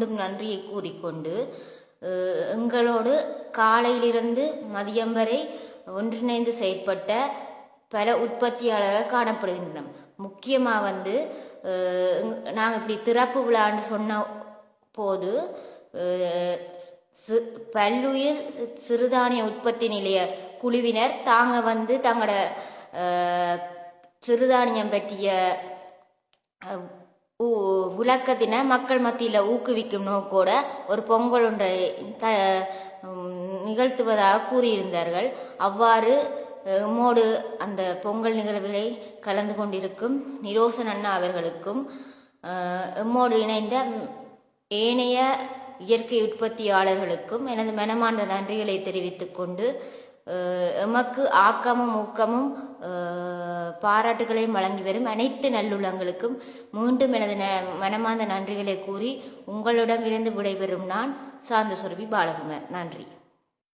மீண்டும் நன்றியை கூறிக்கொண்டு எங்களோடு காலையிலிருந்து மதியம் வரை ஒன்றிணைந்து செயற்பட்ட பல உற்பத்தியாளர்கள் காணப்படுகின்றனர். முக்கியமாக நாங்கள் இப்படி திறப்பு விழான்னு சொன்ன போது பல்லுயிர் சிறுதானிய உற்பத்தி நிலைய குழுவினர் தங்களோட சிறுதானியம் பற்றிய விளக்கத்தின மக்கள் மத்தியில் ஊக்குவிக்கும் நோக்கோட ஒரு பொங்கல் ஒன்றை நிகழ்த்துவதாக கூறியிருந்தார்கள். அவ்வாறு எம்மோடு அந்த பொங்கல் நிகழ்வுகளை கலந்து கொண்டிருக்கும் நிரோசன் அண்ணா அவர்களுக்கும் எம்மோடு இணைந்த ஏனைய இயற்கை உற்பத்தியாளர்களுக்கும் எனது மனமார்ந்த நன்றிகளை தெரிவித்துக் கொண்டு எமக்கு ஆக்கமும் ஊக்கமும் பாராட்டுகளையும் வழங்கி வரும் அனைத்து நல்லுள்ளங்களுக்கும் மீண்டும் எனது மனமார்ந்த நன்றிகளை கூறி உங்களிடம் இருந்து விடைபெறும் நான் சாந்த சுரபி பாலகுமார். நன்றி.